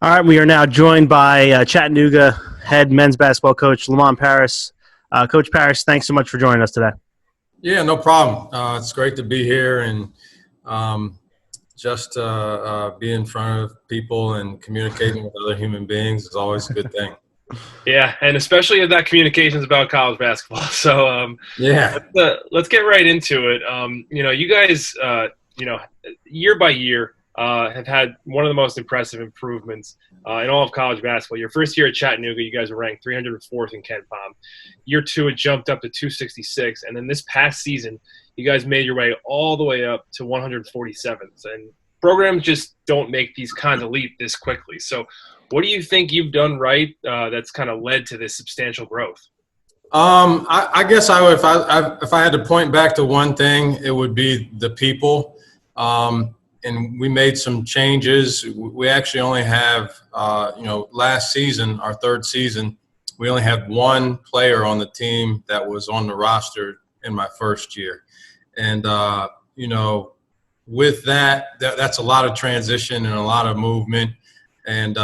All right, we are now joined by Chattanooga head men's basketball coach Lamont Paris. Coach Paris, thanks so much for joining us today. Yeah, no problem. It's great to be here and just be in front of people and communicating with other human beings is always a good thing. Yeah, and especially if that communication is about college basketball. So let's get right into it. You guys, year by year have had one of the most impressive improvements in all of college basketball. Your first year at Chattanooga, you guys were ranked 304th in KenPom. Year two, it jumped up to 266, and then this past season, you guys made your way all the way up to 147th. And programs just don't make these kinds of leap this quickly. So what do you think you've done right that's kind of led to this substantial growth? I guess if I had to point back to one thing, it would be the people. And we made some changes. We actually only have, last season, our third season, we only had one player on the team that was on the roster in my first year. And, with that's a lot of transition and a lot of movement. And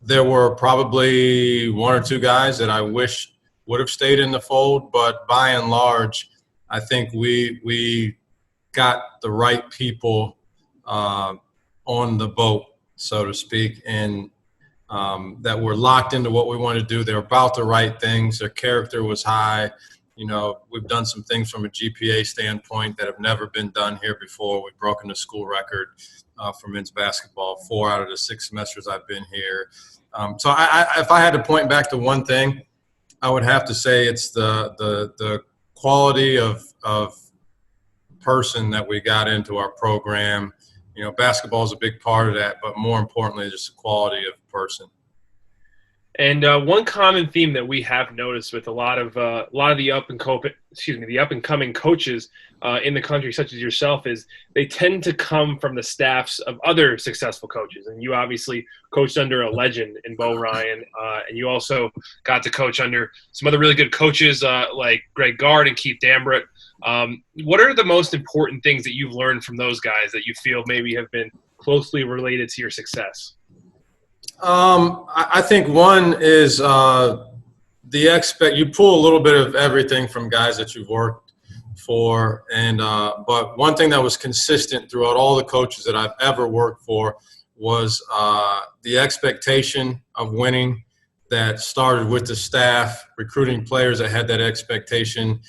there were probably one or two guys that I wish would have stayed in the fold. But by and large, I think we got the right people on the boat, so to speak, and that were locked into what we want to do. They're about the right things. Their character was high. We've done some things from a GPA standpoint that have never been done here before. We've broken the school record for men's basketball 4 out of the 6 semesters I've been here. So if I had to point back to one thing, I would have to say it's the quality of person that we got into our program. Basketball is a big part of that, but more importantly, just the quality of person. And one common theme that we have noticed with a lot of the up and coming coaches in the country, such as yourself, is they tend to come from the staffs of other successful coaches. And you obviously coached under a legend in Bo Ryan, and you also got to coach under some other really good coaches like Greg Gard and Keith Dambrot. What are the most important things that you've learned from those guys that you feel maybe have been closely related to your success? I think one is you pull a little bit of everything from guys that you've worked for, and but one thing that was consistent throughout all the coaches that I've ever worked for was the expectation of winning that started with the staff, recruiting players that had that expectation,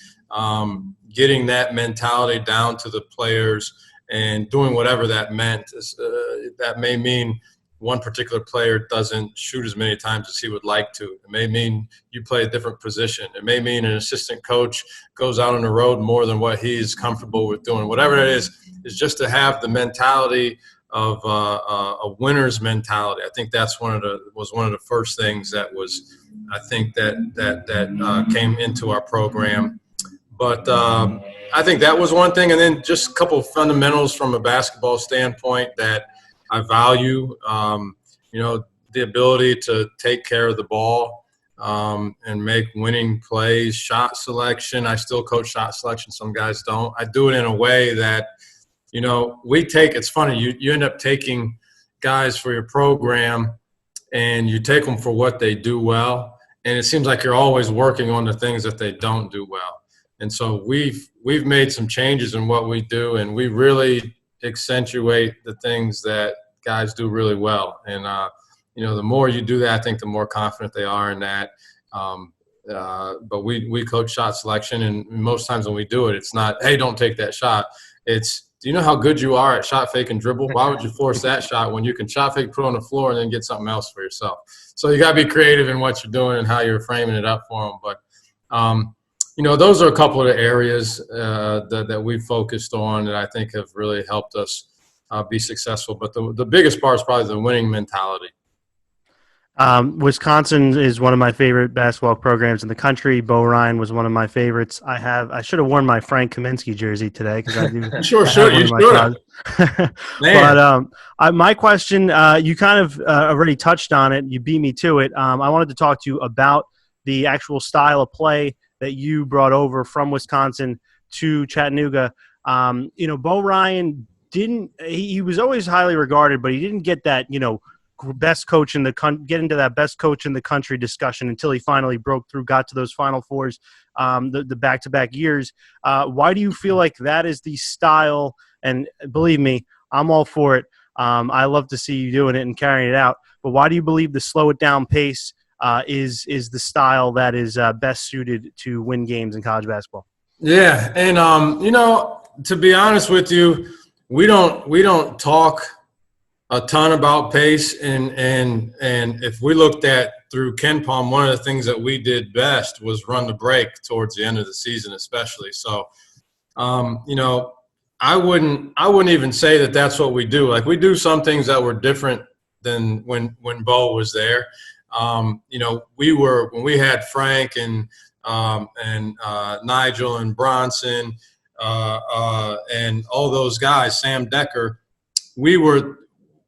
getting that mentality down to the players, and doing whatever that meant. That may mean one particular player doesn't shoot as many times as he would like to. It may mean you play a different position. It may mean an assistant coach goes out on the road more than what he's comfortable with doing. Whatever it is just to have the mentality of a winner's mentality. I think that's one of the first things that was, I think that came into our program. But I think that was one thing, and then just a couple of fundamentals from a basketball standpoint that I value, the ability to take care of the ball and make winning plays, shot selection. I still coach shot selection. Some guys don't. I do it in a way that, it's funny. You end up taking guys for your program and you take them for what they do well. And it seems like you're always working on the things that they don't do well. And so we've made some changes in what we do, and we really accentuate the things that guys do really well. And, the more you do that, I think the more confident they are in that. But we coach shot selection, and most times when we do it, it's not, hey, don't take that shot. It's, do you know how good you are at shot fake and dribble? Why would you force that shot when you can shot fake, put it on the floor, and then get something else for yourself? So you got to be creative in what you're doing and how you're framing it up for them. But, those are a couple of the areas that we've focused on that I think have really helped us be successful. But the biggest part is probably the winning mentality. Wisconsin is one of my favorite basketball programs in the country. Bo Ryan was one of my favorites. I should have worn my Frank Kaminsky jersey today because I do. Sure, you should. But my question, you kind of already touched on it. You beat me to it. I wanted to talk to you about the actual style of play that you brought over from Wisconsin to Chattanooga. Bo Ryan he was always highly regarded, but he didn't get that, best coach in the get into that best coach in the country discussion until he finally broke through, got to those Final Fours, the back-to-back years. Why do you feel like that is the style? And believe me, I'm all for it. I love to see you doing it and carrying it out. But why do you believe the slow it down pace is the style that is best suited to win games in college basketball? Yeah, and to be honest with you, we don't talk a ton about pace, and if we looked at through Ken Palm, one of the things that we did best was run the break towards the end of the season, especially. So, I wouldn't even say that that's what we do. Like, we do some things that were different than when Bo was there. When we had Frank and Nigel and Bronson and all those guys, Sam Decker, we were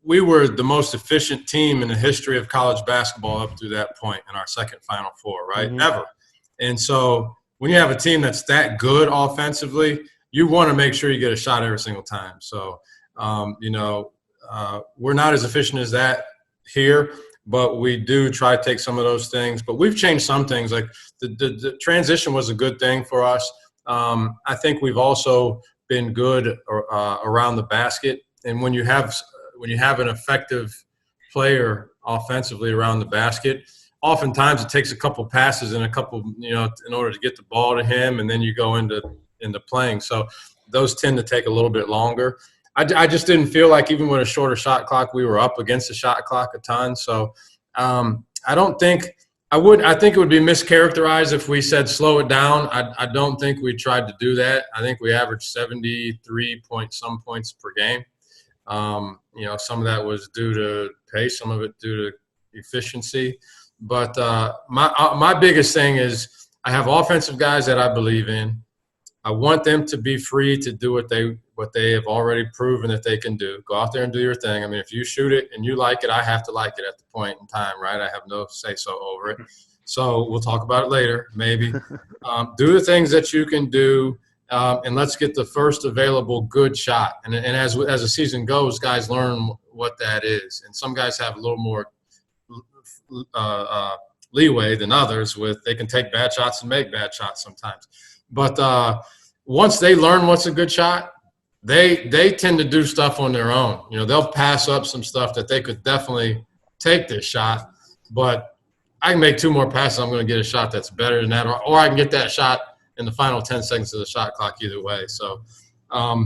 the most efficient team in the history of college basketball up through that point in our second Final Four, right? Mm-hmm. Ever. And so when you have a team that's that good offensively, you want to make sure you get a shot every single time. So, we're not as efficient as that here, but we do try to take some of those things. But we've changed some things. Like the transition was a good thing for us. I think we've also been good around the basket. And when you have an effective player offensively around the basket, oftentimes it takes a couple passes and a couple, in order to get the ball to him, and then you go into playing. So those tend to take a little bit longer. I just didn't feel like even with a shorter shot clock, we were up against the shot clock a ton. So I think it would be mischaracterized if we said slow it down. I don't think we tried to do that. I think we averaged 73 some points per game. Some of that was due to pace, some of it due to efficiency. But my biggest thing is I have offensive guys that I believe in. I want them to be free to do what they have already proven that they can do. Go out there and do your thing. I mean, if you shoot it and you like it, I have to like it at the point in time, right? I have no say-so over it. So we'll talk about it later, maybe. Do the things that you can do, and let's get the first available good shot. And as the season goes, guys learn what that is. And some guys have a little more leeway than others they can take bad shots and make bad shots sometimes. But once they learn what's a good shot, they tend to do stuff on their own. They'll pass up some stuff that they could definitely take this shot, but I can make two more passes. I'm going to get a shot that's better than that, or I can get that shot in the final 10 seconds of the shot clock either way. So, we're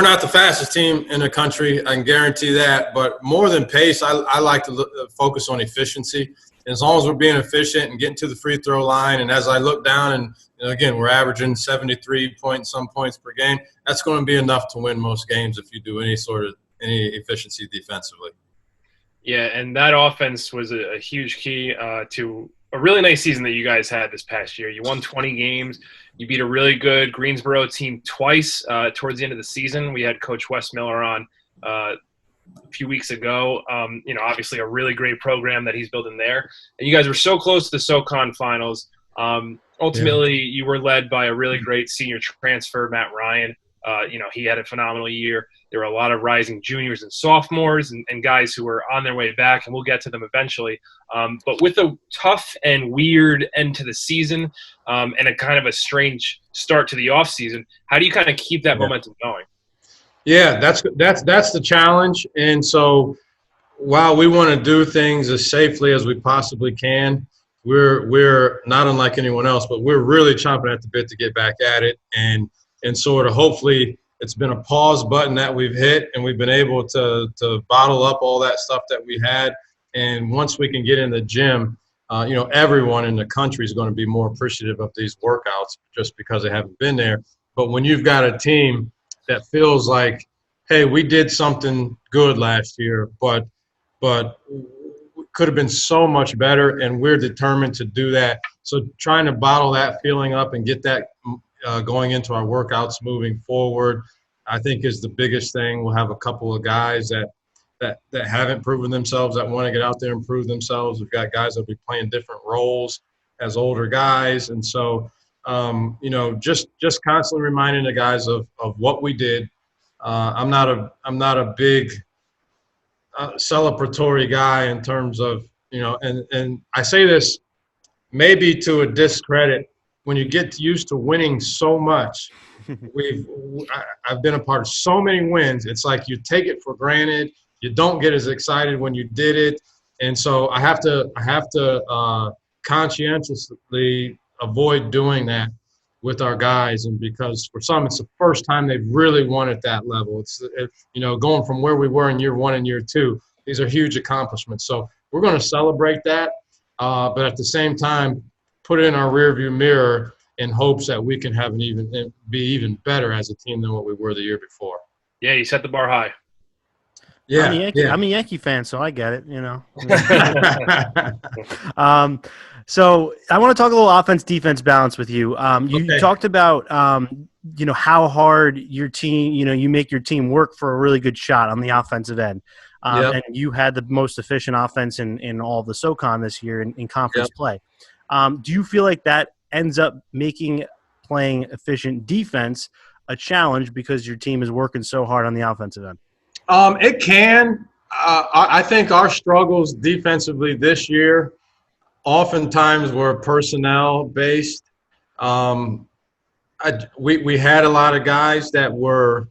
not the fastest team in the country. I can guarantee that. But more than pace, I like to focus on efficiency. And as long as we're being efficient and getting to the free throw line, and as I look down and again, we're averaging 73 some points per game, that's going to be enough to win most games if you do any efficiency defensively. Yeah, and that offense was a huge key to a really nice season that you guys had this past year. You won 20 games. You beat a really good Greensboro team twice towards the end of the season. We had Coach Wes Miller on a few weeks ago. Obviously a really great program that he's building there. And you guys were so close to the SoCon finals. Ultimately, you were led by a really great senior transfer, Matt Ryan. He had a phenomenal year. There were a lot of rising juniors and sophomores and guys who were on their way back, and we'll get to them eventually. But with a tough and weird end to the season and a kind of a strange start to the offseason, how do you kind of keep that momentum going? Yeah, that's the challenge. And so while we want to do things as safely as we possibly can, we're not unlike anyone else, but we're really chomping at the bit to get back at it. And sort of hopefully it's been a pause button that we've hit, and we've been able to bottle up all that stuff that we had. And once we can get in the gym, everyone in the country is going to be more appreciative of these workouts just because they haven't been there. But when you've got a team that feels like, hey, we did something good last year, but could have been so much better, and we're determined to do that. So trying to bottle that feeling up and get that going into our workouts moving forward, I think is the biggest thing. We'll have a couple of guys that haven't proven themselves that want to get out there and prove themselves. We've got guys that will be playing different roles as older guys. And so, just constantly reminding the guys of what we did. I'm not a big celebratory guy in terms of, and I say this maybe to a discredit. When you get used to winning so much, I've been a part of so many wins. It's like you take it for granted. You don't get as excited when you did it, and so I have to conscientiously avoid doing that with our guys, and because for some it's the first time they've really won at that level. It's going from where we were in year 1 and year 2. These are huge accomplishments. So we're going to celebrate that, but at the same time, put it in our rearview mirror in hopes that we can be even better as a team than what we were the year before. Yeah, you set the bar high. Yeah, I'm a Yankee fan, so I get it. So I want to talk a little offense-defense balance with you. You talked about how hard your team, you make your team work for a really good shot on the offensive end. And you had the most efficient offense in all of the SoCon this year in conference play. Do you feel like that ends up making playing efficient defense a challenge because your team is working so hard on the offensive end? It can. I think our struggles defensively this year oftentimes were personnel based. We had a lot of guys that were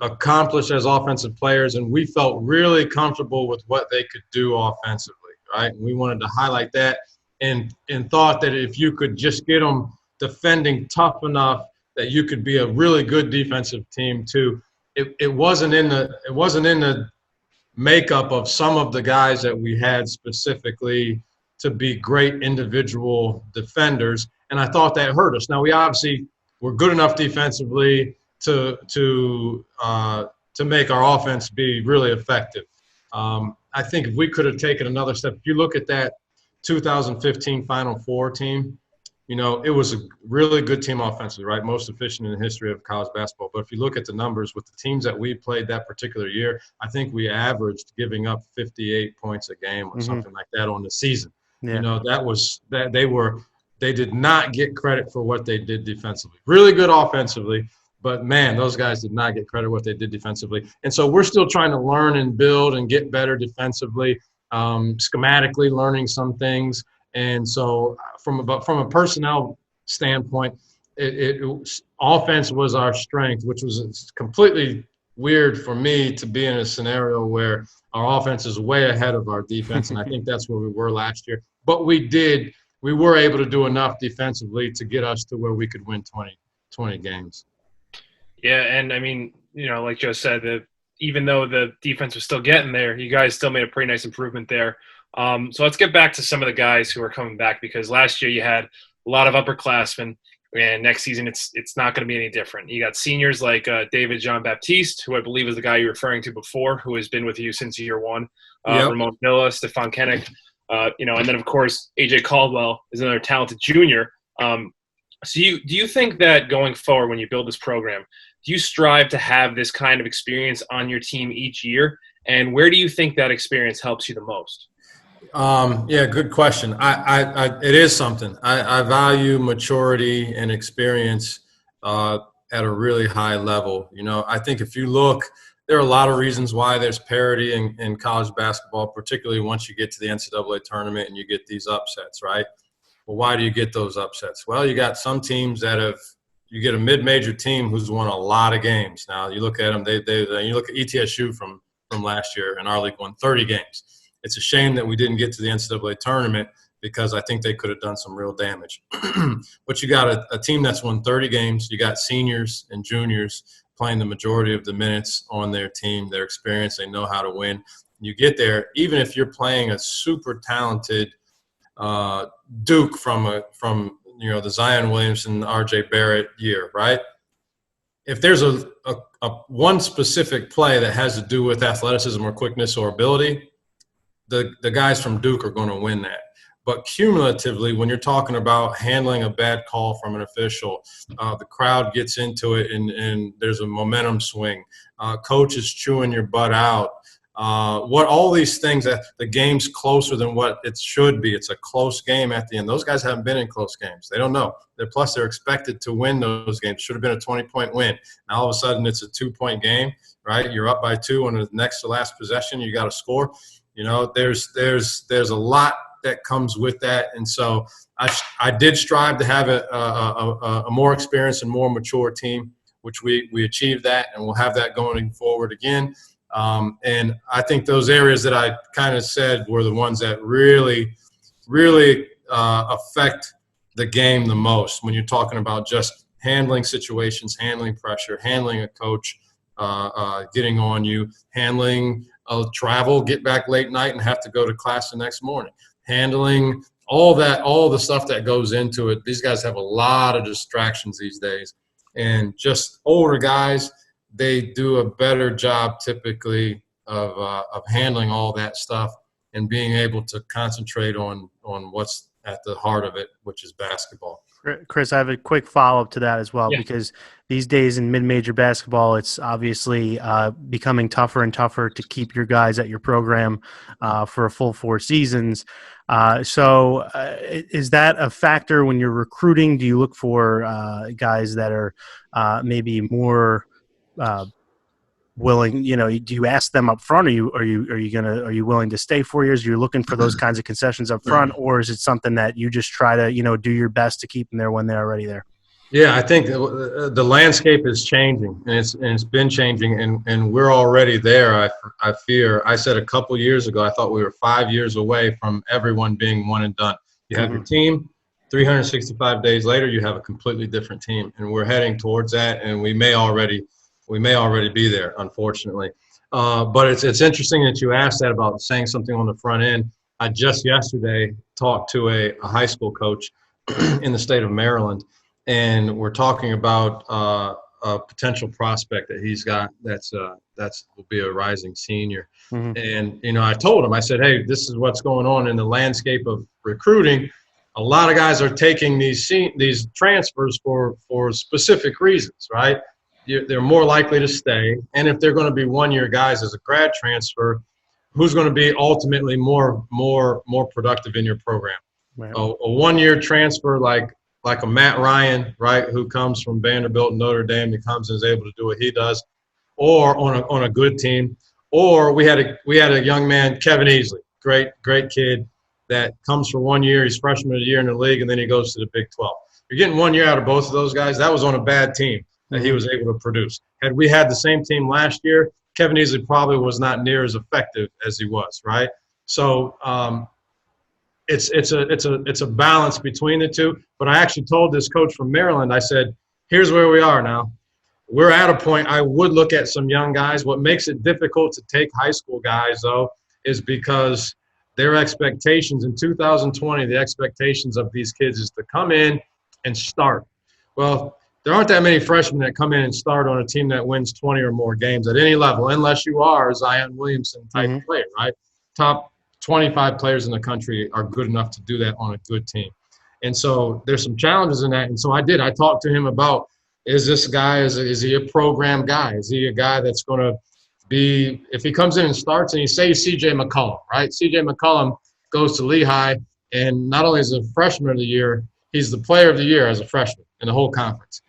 accomplished as offensive players, and we felt really comfortable with what they could do offensively, right? And we wanted to highlight that and thought that if you could just get them defending tough enough that you could be a really good defensive team too. It wasn't in the makeup of some of the guys that we had specifically to be great individual defenders, and I thought that hurt us. Now we obviously were good enough defensively to make our offense be really effective. I think if we could have taken another step, if you look at that 2015 Final Four team, it was a really good team offensively, right? Most efficient in the history of college basketball. But if you look at the numbers with the teams that we played that particular year, I think we averaged giving up 58 points a game or something like that on the season. Yeah. They did not get credit for what they did defensively. Really good offensively, but man, those guys did not get credit for what they did defensively. And so we're still trying to learn and build and get better defensively, schematically learning some things. And so from a personnel standpoint, offense was our strength, which was completely weird for me to be in a scenario where our offense is way ahead of our defense, and I think that's where we were last year. But we were able to do enough defensively to get us to where we could win 20 games. Yeah, and I mean, like Joe said, even though the defense was still getting there, you guys still made a pretty nice improvement there. So let's get back to some of the guys who are coming back, because last year you had a lot of upperclassmen, and next season it's not going to be any different. You got seniors like David Jean-Baptiste, who I believe is the guy you were referring to before, who has been with you since year 1. Ramon Milla, Stefan Kennick, and then of course AJ Caldwell is another talented junior. So do you think that going forward, when you build this program, do you strive to have this kind of experience on your team each year? And where do you think that experience helps you the most? Yeah, good question. It is something. I value maturity and experience at a really high level. I think if you look, there are a lot of reasons why there's parity in college basketball, particularly once you get to the NCAA tournament and you get these upsets, right? Well, why do you get those upsets? Well, you got some teams you get a mid-major team who's won a lot of games. Now you look at them, you look at ETSU from last year, and our league won 30 games. It's a shame that we didn't get to the NCAA tournament because I think they could have done some real damage. But you got a team that's won 30 games. You got seniors and juniors playing the majority of the minutes on their team. Their experience, they know how to win. You get there, even if you're playing a super talented Duke from the Zion Williamson, R.J. Barrett year, right? If there's a one specific play that has to do with athleticism or quickness or ability, the guys from Duke are going to win that. But cumulatively, when you're talking about handling a bad call from an official, the crowd gets into it and there's a momentum swing. Coach is chewing your butt out. what all these things, that the game's closer than what it should be. It's a close game at the end. Those guys haven't been in close games. They don't know. They're expected to win those games. Should have been a 20-point win. Now all of a sudden it's a 2-point game, right? You're up by 2 on the next to last possession. You got to score. There's a lot that comes with that, and so I did strive to have a more experienced and more mature team, which we achieved that, and we'll have that going forward again. And I think those areas that I kind of said were the ones that really affect the game the most when you're talking about just handling situations, handling pressure, handling a coach getting on you, handling travel, get back late night and have to go to class the next morning, handling all the stuff that goes into it. These guys have a lot of distractions these days, and just older guys, they do a better job typically of handling all that stuff and being able to concentrate on what's at the heart of it, which is basketball. Chris, I have a quick follow-up to that as well, Yeah. because these days in mid-major basketball, it's obviously becoming tougher and tougher to keep your guys at your program for a full 4 seasons. So is that a factor when you're recruiting? Do you look for guys that are maybe more willing? Do you ask them up front? Are you willing to stay 4 years? You're looking for those kinds of concessions up front, or is it something that you just try to do your best to keep them there when they're already there? Yeah, I think the landscape is changing, and it's been changing, and we're already there. I fear. I said a couple years ago, I thought we were 5 years away from everyone being one and done. You have your team. 365 days later, you have a completely different team, and we're heading towards that, and we may already be there, unfortunately. But it's interesting that you asked that about saying something on the front end. I just yesterday talked to a high school coach in the state of Maryland, and we're talking about a potential prospect that he's got that's will be a rising senior. And I told him, I said, hey, this is what's going on in the landscape of recruiting. A lot of guys are taking these transfers for specific reasons, right? They're more likely to stay, and if they're going to be one-year guys as a grad transfer, who's going to be ultimately more productive in your program? Right. A one-year transfer like a Matt Ryan, right, who comes from Vanderbilt and Notre Dame, and comes and is able to do what he does, or on a good team. Or we had a young man, Kevin Easley, great kid that comes for 1 year. He's freshman of the year in the league, and then he goes to the Big 12. You're getting 1 year out of both of those guys. That was on a bad team that he was able to produce. Had we had the same team last year, Kevin Easley probably was not near as effective as he was, right? So it's a balance between the two. But I actually told this coach from Maryland, I said, here's where we are now. We're at a point I would look at some young guys. What makes it difficult to take high school guys, though, is because their expectations in 2020, the expectations of these kids is to come in and start. Well, there aren't that many freshmen that come in and start on a team that wins 20 or more games at any level, unless you are a Zion Williamson type player, right? Top 25 players in the country are good enough to do that on a good team. And so there's some challenges in that. And so I talked to him about, is this guy, is he a program guy? Is he a guy that's going to be, if he comes in and starts, and you say C.J. McCollum, right? C.J. McCollum goes to Lehigh, and not only is he a freshman of the year, he's the player of the year as a freshman in the whole conference.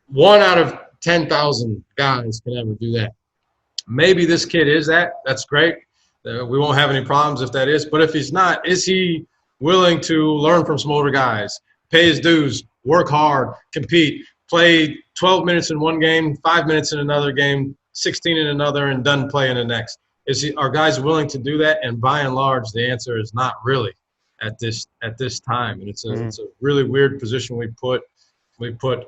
1 out of 10,000 guys can ever do that. Maybe this kid is that. That's great. We won't have any problems if that is. But if he's not, is he willing to learn from some older guys, pay his dues, work hard, compete, play 12 minutes in one game, 5 minutes in another game, 16 in another, and doesn't play in the next? Are guys willing to do that? And by and large, the answer is not really at this time. And it's a really weird position we put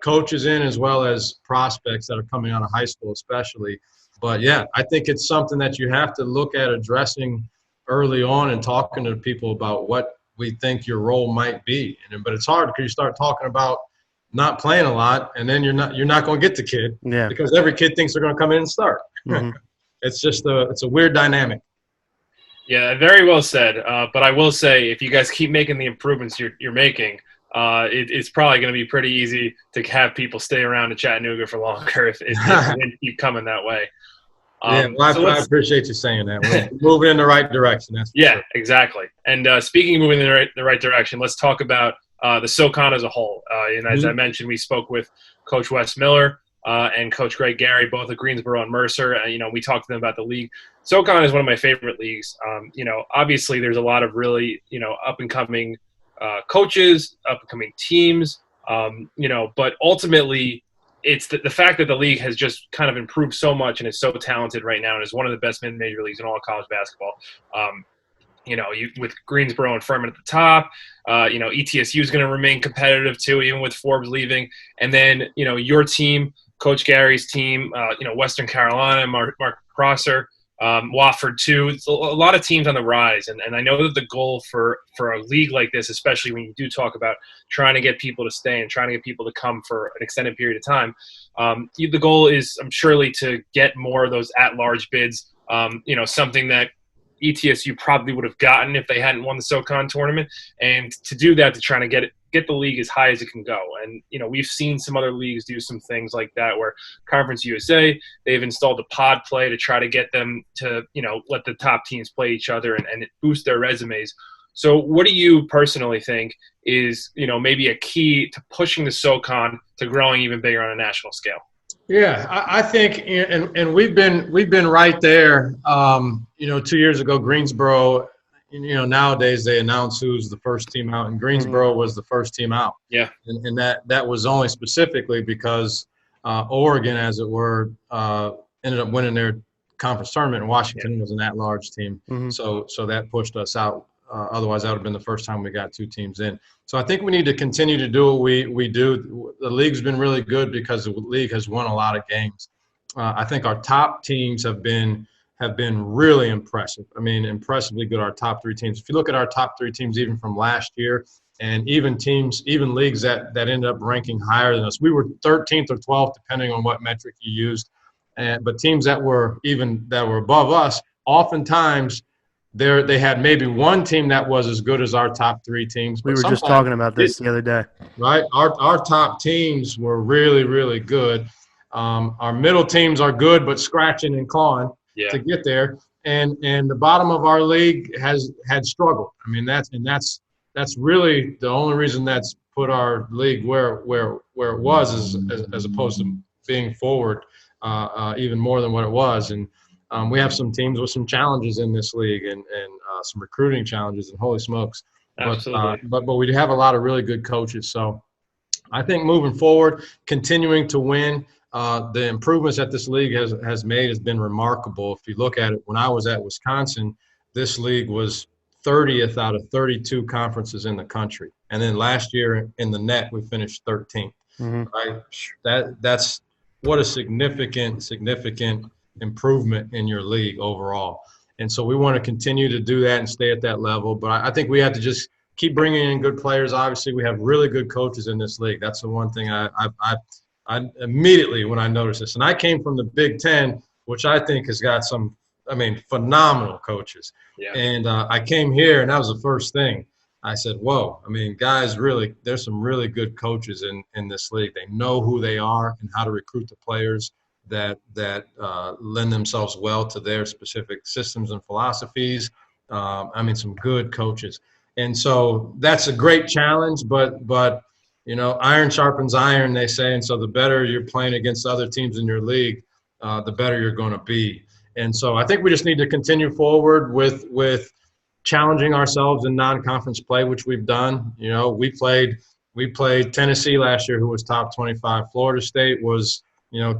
coaches in, as well as prospects that are coming out of high school especially. But, yeah, I think it's something that you have to look at addressing early on and talking to people about what we think your role might be. But it's hard because you start talking about not playing a lot, and then you're not going to get the kid because every kid thinks they're going to come in and start. It's just it's a weird dynamic. Yeah, very well said. But I will say, if you guys keep making the improvements you're making, it's probably going to be pretty easy to have people stay around in Chattanooga for longer if you keep coming that way. I appreciate you saying that. We're moving in the right direction. That's for sure. Exactly. And speaking of moving in the right direction, let's talk about the SoCon as a whole. And as I mentioned, we spoke with Coach Wes Miller and Coach Greg Gary, both at Greensboro and Mercer. We talked to them about the league. SoCon is one of my favorite leagues. Obviously there's a lot of really, up and coming coaches, up and coming teams, but ultimately it's the fact that the league has just kind of improved so much and is so talented right now and is one of the best mid-major leagues in all of college basketball. With Greensboro and Furman at the top, ETSU is going to remain competitive too, even with Forbes leaving. And then, your team, Coach Gary's team, Western Carolina, Mark Prosser, Wofford too. It's a lot of teams on the rise. And I know that the goal for a league like this, especially when you do talk about trying to get people to stay and trying to get people to come for an extended period of time, the goal is surely to get more of those at-large bids, something that ETSU probably would have gotten if they hadn't won the SoCon tournament, and to do that, to try to get the league as high as it can go. And we've seen some other leagues do some things like that, where Conference USA, they've installed the pod play to try to get them to let the top teams play each other and boost their resumes. So what do you personally think is maybe a key to pushing the SoCon to growing even bigger on a national scale? Yeah, I think, and we've been right there. 2 years ago, Greensboro, nowadays they announce who's the first team out, and Greensboro was the first team out. Yeah, and that was only specifically because Oregon, as it were, ended up winning their conference tournament, and Washington was an at-large team. So that pushed us out. Otherwise, that would have been the first time we got two teams in. So I think we need to continue to do what we do. The league's been really good because the league has won a lot of games. I think our top teams have been really impressive. I mean, impressively good, our top three teams. If you look at our top three teams, even from last year, and even leagues that ended up ranking higher than us, we were 13th or 12th, depending on what metric you used. But teams that were above us, oftentimes – they had maybe one team that was as good as our top three teams. We were just talking about this the other day. Right? Our top teams were really, really good. Our middle teams are good, but scratching and clawing to get there. And the bottom of our league had struggled. I mean, that's really the only reason that's put our league where it was, as opposed to being forward even more than what it was. And we have some teams with some challenges in this league and some recruiting challenges, and holy smokes. But we have a lot of really good coaches. So I think moving forward, continuing to win, the improvements that this league has made has been remarkable. If you look at it, when I was at Wisconsin, this league was 30th out of 32 conferences in the country. And then last year in the net, we finished 13th. Right? That's what a significant improvement in your league overall. And so we want to continue to do that and stay at that level. But I think we have to just keep bringing in good players. Obviously, we have really good coaches in this league. That's the one thing I immediately when I noticed this. And I came from the Big Ten, which I think has got some, phenomenal coaches. Yeah. And I came here, and that was the first thing. I said, whoa, guys, really, there's some really good coaches in this league. They know who they are and how to recruit the players that lend themselves well to their specific systems and philosophies. Some good coaches. And so that's a great challenge, but iron sharpens iron, they say. And so the better you're playing against other teams in your league, the better you're going to be. And so I think we just need to continue forward with challenging ourselves in non-conference play, which we've done. We played Tennessee last year, who was top 25. Florida State was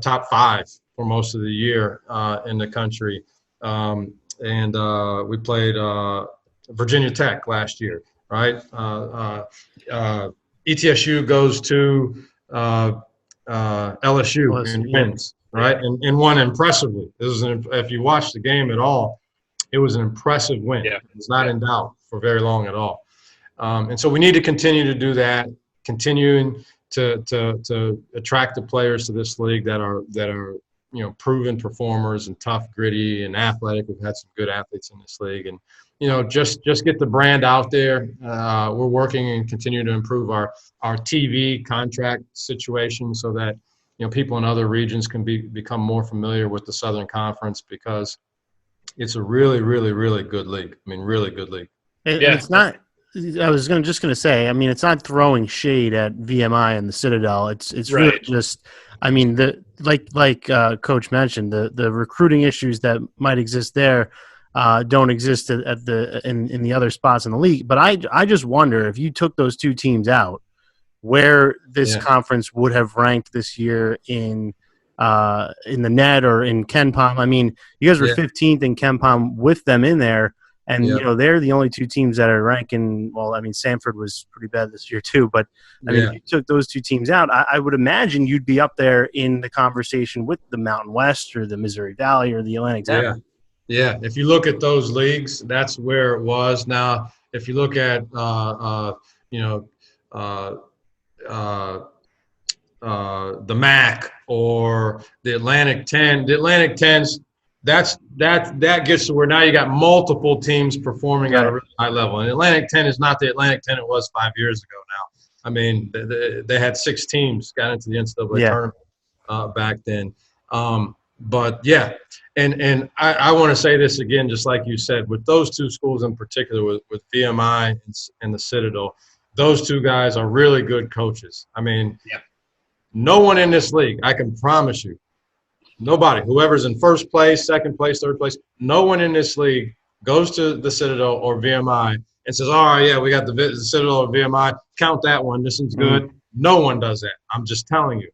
top 5 for most of the year in the country. We played Virginia Tech last year, right? ETSU goes to LSU and wins, right? And won impressively. If you watch the game at all, it was an impressive win. Yeah. It's not in doubt for very long at all. And so we need to continue to do that, continuing to attract the players to this league that are proven performers and tough, gritty, and athletic. We've had some good athletes in this league, and just get the brand out there. We're working and continue to improve our TV contract situation so that people in other regions can become more familiar with the Southern Conference, because it's a really, really, really good league. I mean, really good league. And it's not. I was just going to say. I mean, it's not throwing shade at VMI and the Citadel. It's Right. really just. I mean, like Coach mentioned, the recruiting issues that might exist there don't exist in the other spots in the league. But I just wonder, if you took those two teams out, where this conference would have ranked this year in the net or in KenPom. I mean, you guys were 15th in KenPom with them in there, and they're the only two teams that are ranking. Well, I mean, Sanford was pretty bad this year too, but I mean, if you took those two teams out, I would imagine you'd be up there in the conversation with the Mountain West or the Missouri Valley or the Atlantic 10. Yeah. If you look at those leagues, that's where it was. Now, if you look at the MAC or the Atlantic 10. The Atlantic 10s, that gets to where now you got multiple teams performing at a really high level. And Atlantic 10 is not the Atlantic 10 it was 5 years ago now. I mean, they had 6 teams got into the NCAA tournament back then. But yeah, and I want to say this again, just like you said, with those two schools in particular, with VMI and the Citadel, those two guys are really good coaches. I mean, no one in this league, I can promise you, nobody, whoever's in first place, second place, third place, no one in this league goes to the Citadel or VMI and says, all right, yeah, we got the Citadel or VMI, count that one, this one's good. No one does that. I'm just telling you.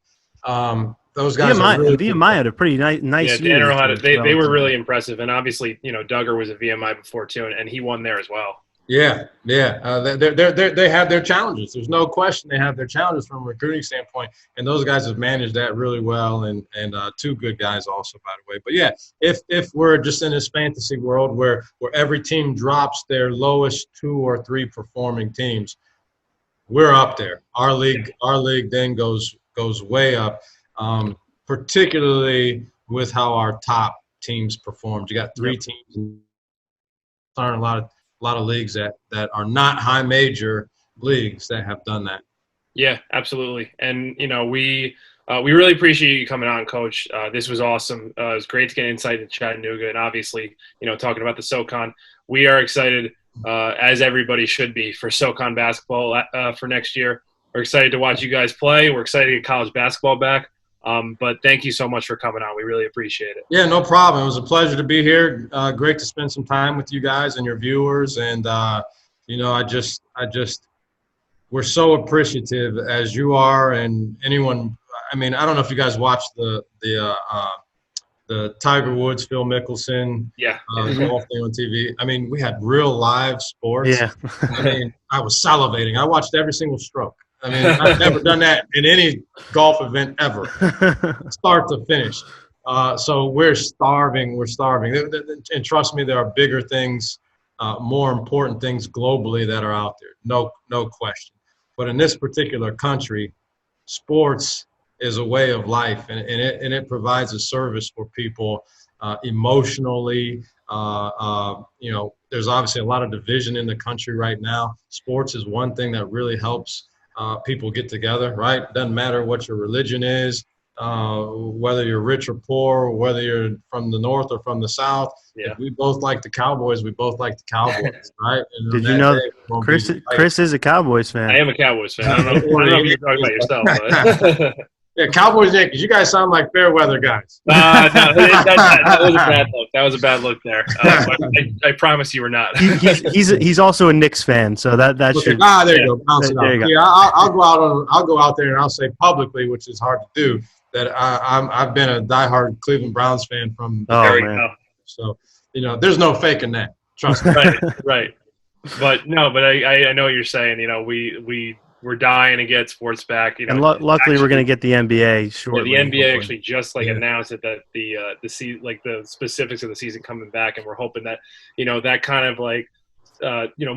Those guys VMI had a pretty nice year. They were really impressive. And obviously, Duggar was a VMI before too, and he won there as well. Yeah. They have their challenges. There's no question they have their challenges from a recruiting standpoint, and those guys have managed that really well. And two good guys also, by the way. But yeah, if we're just in this fantasy world where every team drops their lowest 2 or 3 performing teams, we're up there. Our league then goes way up, particularly with how our top teams performed. You got 3 teams. Aren't a lot of leagues that are not high major leagues that have done that. Yeah, absolutely. And, we really appreciate you coming on, Coach. This was awesome. It was great to get insight into Chattanooga, and obviously, talking about the SoCon. We are excited, as everybody should be, for SoCon basketball for next year. We're excited to watch you guys play. We're excited to get college basketball back. But thank you so much for coming on. We really appreciate it. Yeah, no problem. It was a pleasure to be here. Great to spend some time with you guys and your viewers. And, we're so appreciative, as you are, and anyone. I mean, I don't know if you guys watched the Tiger Woods, Phil Mickelson, golf thing on TV. I mean, we had real live sports. Yeah. I mean, I was salivating. I watched every single stroke. I mean, I've never done that in any golf event ever, start to finish. So we're starving. We're starving. And trust me, there are bigger things, more important things globally that are out there. No question. But in this particular country, sports is a way of life, and it provides a service for people emotionally. There's obviously a lot of division in the country right now. Sports is one thing that really helps people get together, right? Doesn't matter what your religion is, whether you're rich or poor, whether you're from the north or from the south. Yeah. If we both like the Cowboys, we both like the Cowboys, right? And did you know Chris is a Cowboys fan? I am a Cowboys fan. I don't know if you're talking about yourself. But. Yeah, Cowboys, Yankees. You guys sound like fair weather guys. No, that was a bad look. That was a bad look there. I promise you were not. He's also a Knicks fan, so that should. There you go. Bounce it out. Yeah, I'll go out there and I'll say publicly, which is hard to do, that I've been a diehard Cleveland Browns fan from. There you go. So there's no faking that. Trust me. Right. But I know what you're saying. We're dying to get sports back. And luckily, we're going to get the NBA shortly. Yeah, the NBA actually just announced it, that the specifics of the season coming back, and we're hoping that that kind of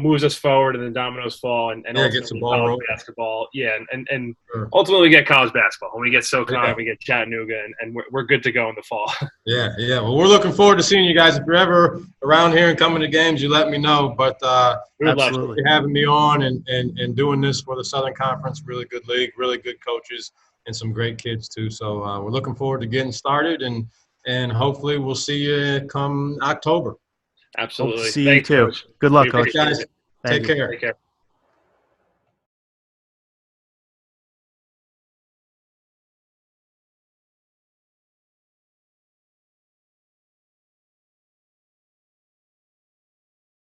moves us forward, and then dominoes fall, and gets the ball rolling. Basketball. Yeah, and sure. Ultimately we get college basketball. When we get SoCon, we get Chattanooga, and we're good to go in the fall. Yeah. Well, we're looking forward to seeing you guys. If you're ever around here and coming to games, you let me know. But absolutely having me on and doing this for the Southern Conference. Really good league, really good coaches, some great kids too. So we're looking forward to getting started, and hopefully we'll see you come October. Absolutely. Hope to see Thanks, you too. Coach. Good luck, We Coach. appreciate Guys, it. take care. Take care.